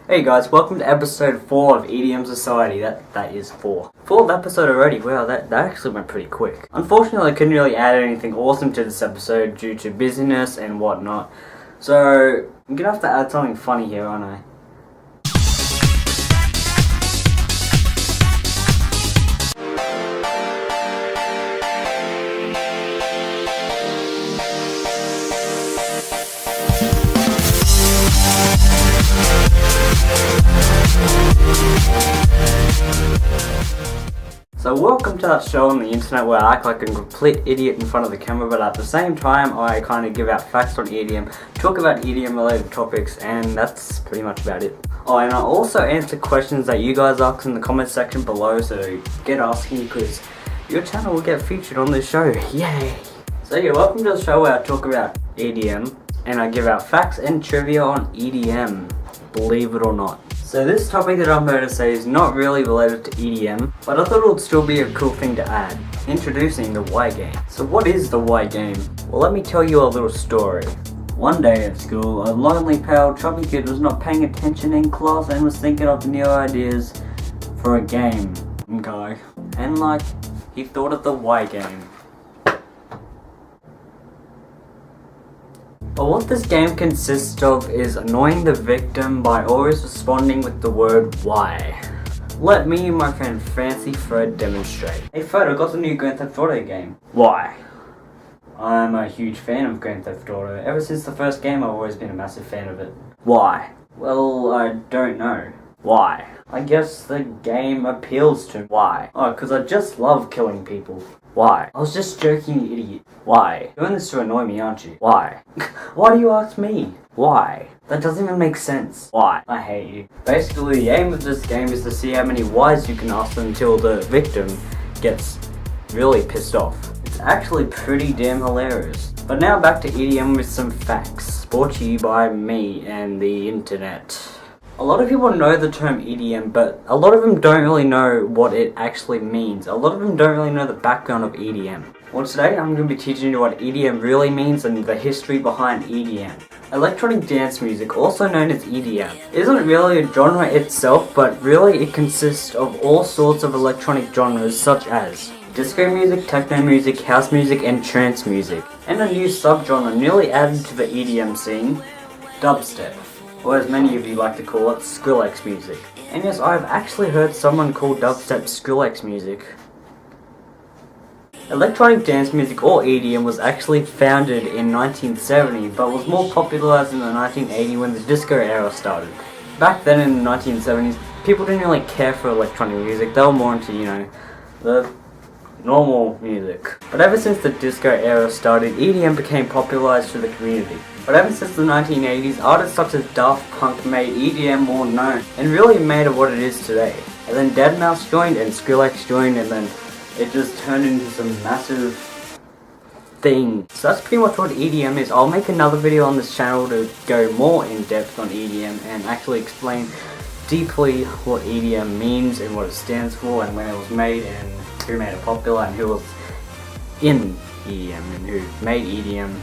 Hey guys, welcome to episode 4 of EDM Society. That is 4. Fourth episode already. Wow, that actually went pretty quick. Unfortunately, I couldn't really add anything awesome to this episode due to busyness and whatnot. So, I'm gonna have to add something funny here, aren't I? So welcome to that show on the internet where I act like a complete idiot in front of the camera, but at the same time I kind of give out facts on EDM, talk about EDM related topics, and that's pretty much about it. Oh, and I also answer questions that you guys ask in the comment section below, so get asking because your channel will get featured on this show. Yay! So yeah, welcome to the show where I talk about EDM and I give out facts and trivia on EDM, believe it or not. So this topic that I'm going to say is not really related to EDM, but I thought it would still be a cool thing to add. Introducing the Y game. So what is the Y game? Well, let me tell you a little story. One day at school, a lonely, pale, chubby kid was not paying attention in class and was thinking of new ideas for a game. Okay. And he thought of the Y game. But what this game consists of is annoying the victim by always responding with the word why. Let me and my friend Fancy Fred demonstrate. Hey Fred, I got the new Grand Theft Auto game. Why? I'm a huge fan of Grand Theft Auto. Ever since the first game I've always been a massive fan of it. Why? Well, I don't know. Why? I guess the game appeals to me. Why? Oh, because I just love killing people. Why? I was just joking, you idiot. Why? You're doing this to annoy me, aren't you? Why? Why do you ask me? Why? That doesn't even make sense. Why? I hate you. Basically, the aim of this game is to see how many whys you can ask them until the victim gets really pissed off. It's actually pretty damn hilarious. But now back to EDM with some facts, brought to you by me and the internet. A lot of people know the term EDM, but a lot of them don't really know what it actually means. A lot of them don't really know the background of EDM. Well, today I'm going to be teaching you what EDM really means and the history behind EDM. Electronic dance music, also known as EDM, isn't really a genre itself, but really it consists of all sorts of electronic genres such as disco music, techno music, house music, and trance music. And a new subgenre newly added to the EDM scene, dubstep. Or as many of you like to call it, Skrillex music. And yes, I've actually heard someone call dubstep Skrillex music. Electronic dance music, or EDM, was actually founded in 1970, but was more popularized in the 1980s when the disco era started. Back then in the 1970s, people didn't really care for electronic music, they were more into, the normal music. But ever since the disco era started, EDM became popularized to the community. But ever since the 1980s, artists such as Daft Punk made EDM more known, and really made it what it is today. And then deadmau5 joined, and Skrillex joined, and then it just turned into some massive thing. So that's pretty much what EDM is. I'll make another video on this channel to go more in depth on EDM, and actually explain deeply what EDM means, and what it stands for, and when it was made, and who made it popular, and who was in EDM, and who made EDM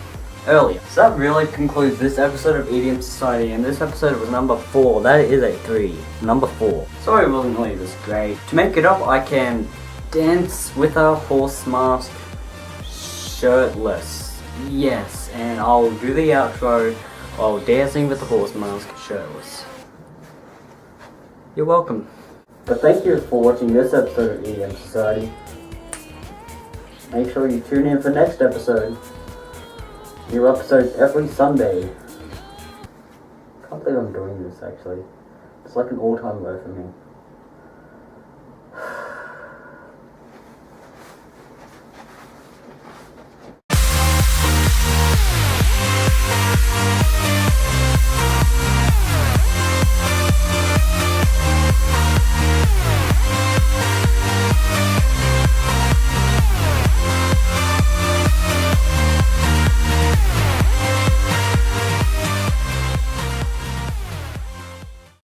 earlier. So that really concludes this episode of EDM Society, and this episode was number 4. That is a 3. Number 4. Sorry it wasn't really this great. To make it up, I can dance with a horse mask shirtless. Yes, and I'll do the outro while dancing with the horse mask shirtless. You're welcome. But thank you for watching this episode of EDM Society. Make sure you tune in for next episode. New episodes every Sunday. Can't believe I'm doing this actually. It's like an all-time low for me.